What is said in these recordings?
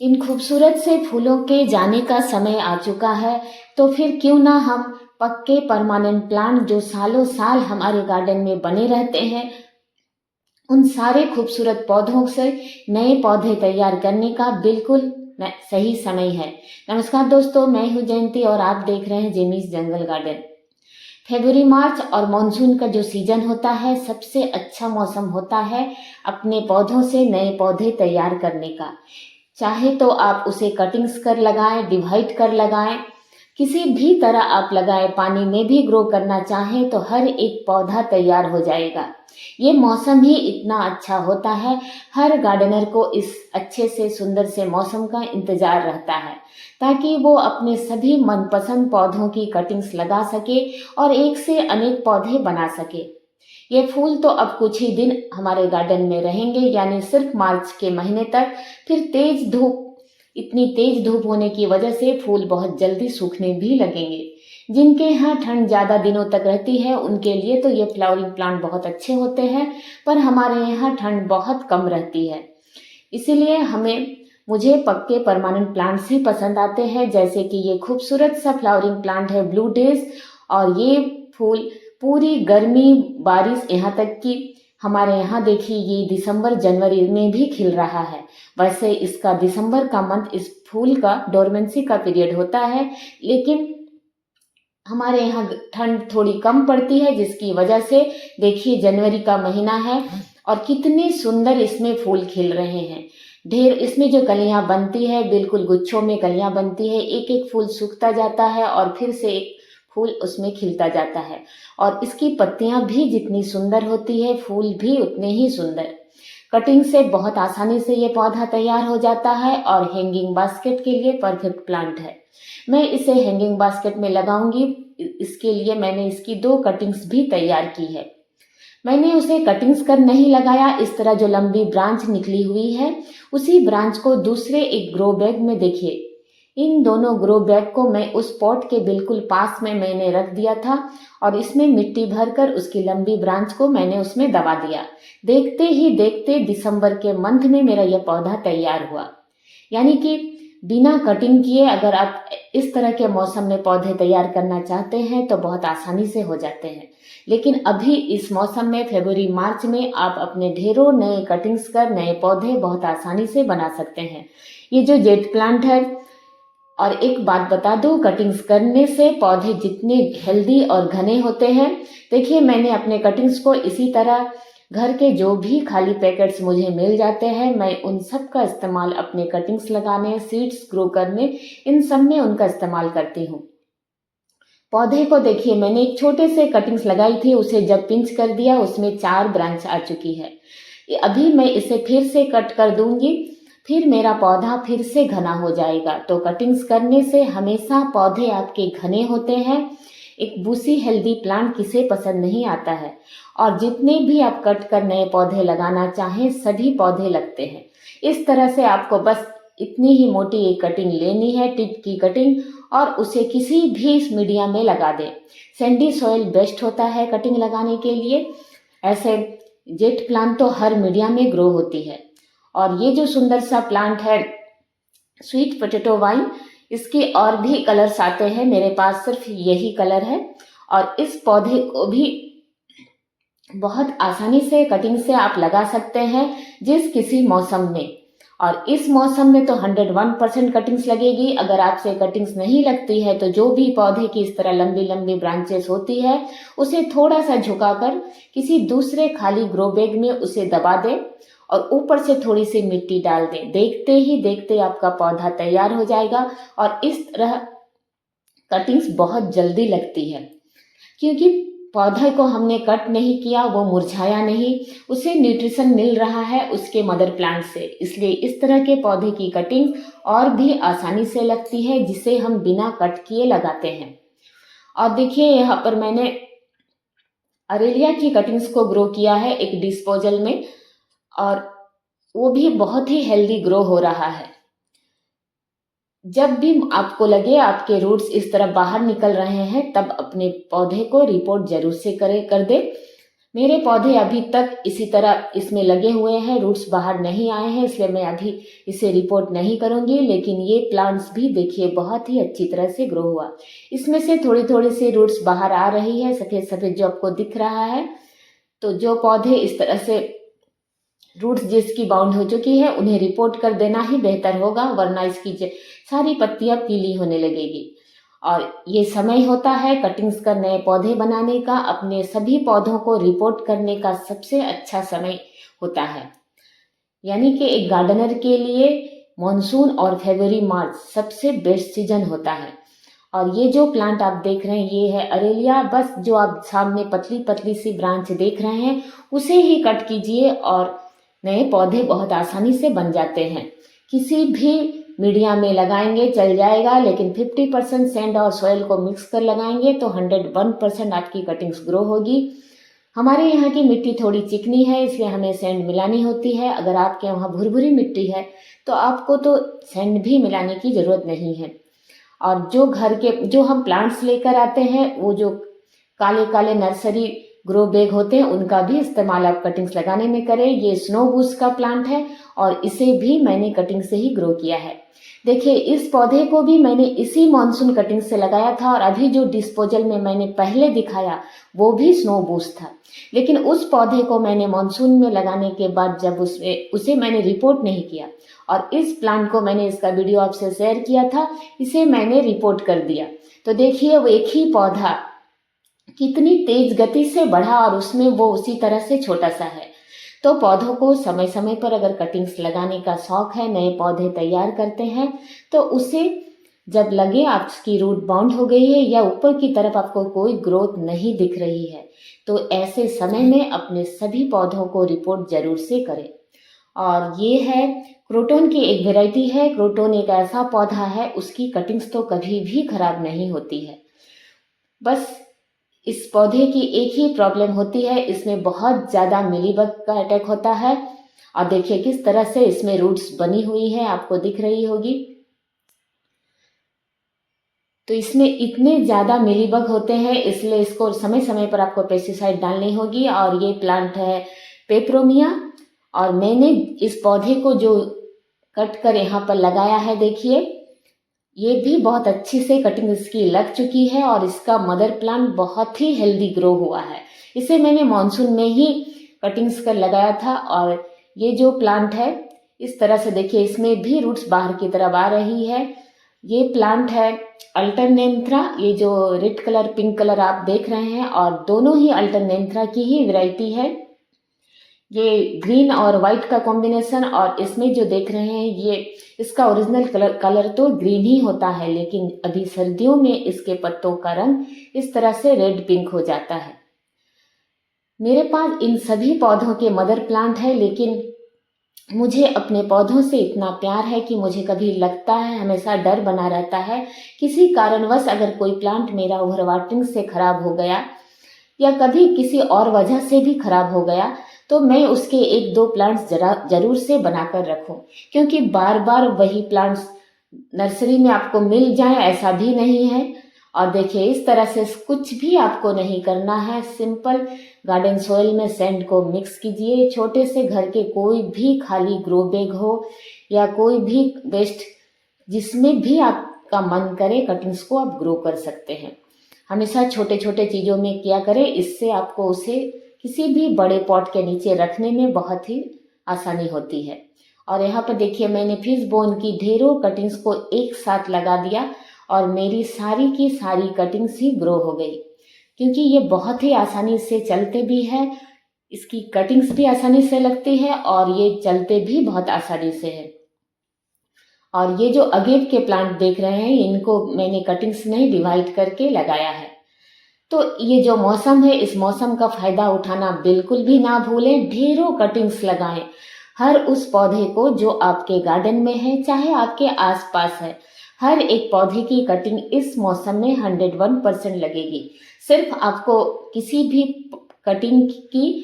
इन खूबसूरत से फूलों के जाने का समय आ चुका है, तो फिर क्यों ना हम पक्के परमानेंट प्लांट जो सालों साल हमारे गार्डन में बने रहते हैं, उन सारे खूबसूरत पौधों से नए पौधे तैयार करने का बिल्कुल सही समय है। नमस्कार दोस्तों, मैं हूँ जयंती और आप देख रहे हैं जेमीज जंगल गार्डन। फरवरी मार्च और मॉनसून का जो सीजन होता है, सबसे अच्छा मौसम होता है अपने पौधों से नए पौधे तैयार करने का। चाहे तो आप उसे कटिंग्स कर लगाएं, डिवाइड कर लगाएं, किसी भी तरह आप लगाएं, पानी में भी ग्रो करना चाहें तो हर एक पौधा तैयार हो जाएगा। ये मौसम ही इतना अच्छा होता है, हर गार्डनर को इस अच्छे से सुंदर से मौसम का इंतजार रहता है ताकि वो अपने सभी मनपसंद पौधों की कटिंग्स लगा सके और एक से अनेक पौधे बना सके। ये फूल तो अब कुछ ही दिन हमारे गार्डन में रहेंगे, यानी सिर्फ मार्च के महीने तक। फिर इतनी तेज धूप होने की वजह से फूल बहुत जल्दी सूखने भी लगेंगे। जिनके यहाँ ठंड ज़्यादा दिनों तक रहती है उनके लिए तो ये फ्लावरिंग प्लांट बहुत अच्छे होते हैं, पर हमारे यहाँ ठंड बहुत कम रहती है, इसीलिए मुझे पक्के परमानेंट प्लांट्स ही पसंद आते हैं। जैसे कि ये खूबसूरत सा फ्लावरिंग प्लांट है ब्लू डेज, और ये फूल पूरी गर्मी बारिश यहाँ तक कि हमारे यहाँ देखिए ये दिसंबर जनवरी में भी खिल रहा है। वैसे इसका दिसंबर का मंथ इस फूल का डोरमेंसी का पीरियड होता है, लेकिन हमारे यहाँ ठंड थोड़ी कम पड़ती है, जिसकी वजह से देखिए जनवरी का महीना है और कितने सुंदर इसमें फूल खिल रहे हैं। ढेर इसमें जो कलियां बनती है, बिल्कुल गुच्छों में कलियां बनती है, एक एक फूल सूखता जाता है और फिर से एक फूल उसमें खिलता जाता है। और इसकी पत्तियां भी जितनी सुंदर होती है, फूल भी उतने ही सुंदर। कटिंग से बहुत आसानी से ये पौधा तैयार हो जाता है और हैंगिंग बास्केट के लिए परफेक्ट प्लांट है। मैं इसे हैंगिंग बास्केट में लगाऊंगी, इसके लिए मैंने इसकी 2 कटिंग्स भी तैयार की है। मैंने उसे कटिंग्स कर नहीं लगाया, इस तरह जो लंबी ब्रांच निकली हुई है उसी ब्रांच को दूसरे एक ग्रो बैग में देखिए, इन दोनों ग्रो बैग को मैं उस पॉट के बिल्कुल पास में मैंने रख दिया था और इसमें मिट्टी भरकर उसकी लंबी ब्रांच को मैंने उसमें दबा दिया। देखते ही देखते दिसंबर के मंथ में मेरा यह पौधा तैयार हुआ। यानी कि बिना कटिंग किए अगर आप इस तरह के मौसम में पौधे तैयार करना चाहते हैं तो बहुत आसानी से हो जाते हैं। लेकिन अभी इस मौसम में फरवरी मार्च में आप अपने ढेरों नए कटिंग्स कर नए पौधे बहुत आसानी से बना सकते हैं। ये जो जेट प्लांट है, और एक बात बता दूं, कटिंग्स करने से पौधे जितने हेल्दी और घने होते हैं, देखिए मैंने अपने कटिंग्स को इसी तरह घर के जो भी खाली पैकेट्स मुझे मिल जाते हैं, मैं उन सब का इस्तेमाल अपने कटिंग्स लगाने, सीड्स ग्रो करने, इन सब में उनका इस्तेमाल करती हूँ। पौधे को देखिए मैंने एक छोटे से कटिंग्स लगाई थी, उसे जब पिंच कर दिया उसमें 4 ब्रांच आ चुकी है। अभी मैं इसे फिर से कट कर दूंगी, फिर मेरा पौधा फिर से घना हो जाएगा। तो कटिंग्स करने से हमेशा पौधे आपके घने होते हैं। एक बूसी हेल्दी प्लांट किसे पसंद नहीं आता है, और जितने भी आप कट कर नए पौधे लगाना चाहें सभी पौधे लगते हैं। इस तरह से आपको बस इतनी ही मोटी एक कटिंग लेनी है, टिप की कटिंग, और उसे किसी भी मीडियम में लगा दें। सैंडी सॉइल बेस्ट होता है कटिंग लगाने के लिए। ऐसे जेट प्लांट तो हर मीडियम में ग्रो होती है। और ये जो सुंदर सा प्लांट है स्वीट पोटैटो वाइन, इसके और भी कलर्स आते हैं, मेरे पास सिर्फ यही कलर है। और इस पौधे को भी बहुत आसानी से कटिंग से आप लगा सकते हैं जिस किसी मौसम में। और इस मौसम में तो 101% कटिंग्स लगेगी। अगर आपसे कटिंग्स नहीं लगती है तो जो भी पौधे की इस तरह लंबी लंबी ब्रांचेस होती है उसे थोड़ा सा झुकाकर किसी दूसरे खाली ग्रो बैग में उसे दबा दें और ऊपर से थोड़ी सी मिट्टी डाल दें। देखते ही देखते आपका पौधा तैयार हो जाएगा। और इस तरह कटिंग्स बहुत जल्दी लगती है, क्योंकि पौधे को हमने कट नहीं किया, वो मुरझाया नहीं, उसे न्यूट्रिशन मिल रहा है उसके मदर प्लांट से। इसलिए इस तरह के पौधे की कटिंग और भी आसानी से लगती है, जिसे हम बिना कट किए लगाते हैं। और देखिए यहाँ पर मैंने अरेलिया की कटिंग्स को ग्रो किया है एक डिस्पोजल में, और वो भी बहुत ही हेल्दी ग्रो हो रहा है। जब भी आपको लगे आपके रूट्स इस तरह बाहर निकल रहे हैं, तब अपने पौधे को रिपोर्ट जरूर से कर दे। मेरे पौधे अभी तक इसी तरह इसमें लगे हुए हैं, रूट्स बाहर नहीं आए हैं, इसलिए मैं अभी इसे रिपोर्ट नहीं करूंगी। लेकिन ये प्लांट्स भी देखिए बहुत ही अच्छी तरह से ग्रो हुआ। इसमें से थोड़ी थोड़ी सी रूट्स बाहर आ रही है, सफ़ेद सफ़ेद जो आपको दिख रहा है। तो जो पौधे इस तरह से रूट्स जिसकी बाउंड हो चुकी है उन्हें रिपोर्ट कर देना ही बेहतर होगा, वरना इसकी सारी पत्तियां पीली होने लगेगी। और ये समय होता है कटिंग्स का, नए पौधे बनाने का, अपने सभी पौधों को रिपोर्ट करने का सबसे अच्छा समय होता है। यानी कि एक गार्डनर के लिए मॉनसून और फरवरी मार्च सबसे बेस्ट सीजन होता है। और ये जो प्लांट आप देख रहे हैं ये है अरेलिया। बस जो आप सामने पतली पतली सी ब्रांच देख रहे हैं उसे ही कट कीजिए और नए पौधे बहुत आसानी से बन जाते हैं। किसी भी मीडिया में लगाएंगे चल जाएगा, लेकिन 50% सैंड और सॉइल को मिक्स कर लगाएंगे तो 101% आपकी कटिंग्स ग्रो होगी। हमारे यहाँ की मिट्टी थोड़ी चिकनी है, इसलिए हमें सैंड मिलानी होती है। अगर आपके वहाँ भुरभुरी मिट्टी है तो आपको तो सैंड भी मिलाने की ज़रूरत नहीं है। और जो घर के जो हम प्लांट्स लेकर आते हैं, वो जो काले काले नर्सरी ग्रो बैग होते हैं, उनका भी इस्तेमाल आप कटिंग्स लगाने में करें। ये स्नो बूस का प्लांट है और इसे भी मैंने कटिंग से ही ग्रो किया है। देखिए इस पौधे को भी मैंने इसी मॉनसून कटिंग से लगाया था, और अभी जो डिस्पोजल में मैंने पहले दिखाया वो भी स्नो बूस था। लेकिन उस पौधे को मैंने मॉनसून में लगाने के बाद जब उसे मैंने रिपोर्ट नहीं किया, और इस प्लांट को मैंने इसका वीडियो आपसे शेयर किया था, इसे मैंने रिपोर्ट कर दिया। तो देखिए वो एक ही पौधा कितनी तेज गति से बढ़ा और उसमें वो उसी तरह से छोटा सा है। तो पौधों को समय समय पर अगर कटिंग्स लगाने का शौक है, नए पौधे तैयार करते हैं, तो उसे जब लगे आपकी रूट बाउंड हो गई है या ऊपर की तरफ आपको कोई ग्रोथ नहीं दिख रही है, तो ऐसे समय में अपने सभी पौधों को रिपोर्ट जरूर से करें। और ये है क्रोटोन की एक वैरायटी है। क्रोटोन एक ऐसा पौधा है, उसकी कटिंग्स तो कभी भी खराब नहीं होती है। बस इस पौधे की एक ही प्रॉब्लम होती है, इसमें बहुत ज़्यादा मिलीबग का अटैक होता है। और देखिए किस तरह से इसमें रूट्स बनी हुई है, आपको दिख रही होगी। तो इसमें इतने ज़्यादा मिलीबग होते हैं, इसलिए इसको समय समय पर आपको पेस्टिसाइड डालनी होगी। और ये प्लांट है पेपरोमिया, और मैंने इस पौधे को जो कट कर यहाँ पर लगाया है, देखिए ये भी बहुत अच्छी से कटिंग इसकी लग चुकी है, और इसका मदर प्लांट बहुत ही हेल्दी ग्रो हुआ है। इसे मैंने मॉनसून में ही कटिंग्स कर लगाया था। और ये जो प्लांट है इस तरह से देखिए, इसमें भी रूट्स बाहर की तरफ आ रही है। ये प्लांट है अल्टरनेंथ्रा, ये जो रेड कलर पिंक कलर आप देख रहे हैं, और दोनों ही अल्टरनेंथ्रा की ही वैरायटी है। ये ग्रीन और वाइट का कॉम्बिनेशन, और इसमें जो देख रहे हैं ये इसका ओरिजिनल कलर तो ग्रीन ही होता है, लेकिन अभी सर्दियों में इसके पत्तों का रंग इस तरह से रेड पिंक हो जाता है। मेरे पास इन सभी पौधों के मदर प्लांट है, लेकिन मुझे अपने पौधों से इतना प्यार है कि मुझे कभी लगता है, हमेशा डर बना रहता है, किसी कारणवश अगर कोई प्लांट मेरा ओवरवाटरिंग से खराब हो गया या कभी किसी और वजह से भी खराब हो गया, तो मैं उसके एक दो प्लांट्स जरूर से बनाकर रखूं। क्योंकि बार बार वही प्लांट्स नर्सरी में आपको मिल जाए ऐसा भी नहीं है। और देखिए इस तरह से कुछ भी आपको नहीं करना है, सिंपल गार्डन सॉइल में सैंड को मिक्स कीजिए। छोटे से घर के कोई भी खाली ग्रो बैग हो या कोई भी वेस्ट, जिसमें भी आपका मन करे, कटिंग्स को आप ग्रो कर सकते हैं। हमेशा छोटे छोटे चीज़ों में किया करें, इससे आपको उसे किसी भी बड़े पॉट के नीचे रखने में बहुत ही आसानी होती है। और यहाँ पर देखिए मैंने फिश बोन की ढेरों कटिंग्स को एक साथ लगा दिया, और मेरी सारी की सारी कटिंग्स ही ग्रो हो गई। क्योंकि ये बहुत ही आसानी से चलते भी है, इसकी कटिंग्स भी आसानी से लगती है, और ये चलते भी बहुत आसानी से है। और ये जो अगेव के प्लांट देख रहे हैं, इनको मैंने कटिंग्स नहीं डिवाइड करके लगाया है। तो ये जो मौसम है, इस मौसम का फायदा उठाना बिल्कुल भी ना भूलें, ढेरों कटिंग्स लगाएं। हर उस पौधे को जो आपके गार्डन में है, चाहे आपके आसपास है, हर एक पौधे की कटिंग इस मौसम में 101% लगेगी। सिर्फ आपको किसी भी कटिंग की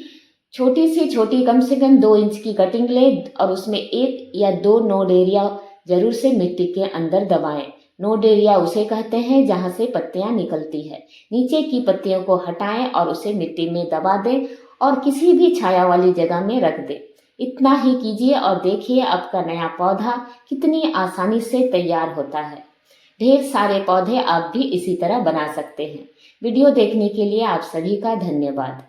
छोटी से छोटी, कम से कम 2 इंच की कटिंग ले, और उसमें 1 या 2 नोड एरिया जरूर से मिट्टी के अंदर दबाएं। नोड एरिया उसे कहते हैं जहां से पत्तियां निकलती है। नीचे की पत्तियों को हटाएं और उसे मिट्टी में दबा दें, और किसी भी छाया वाली जगह में रख दें। इतना ही कीजिए और देखिए आपका नया पौधा कितनी आसानी से तैयार होता है। ढेर सारे पौधे आप भी इसी तरह बना सकते हैं। वीडियो देखने के लिए आप सभी का धन्यवाद।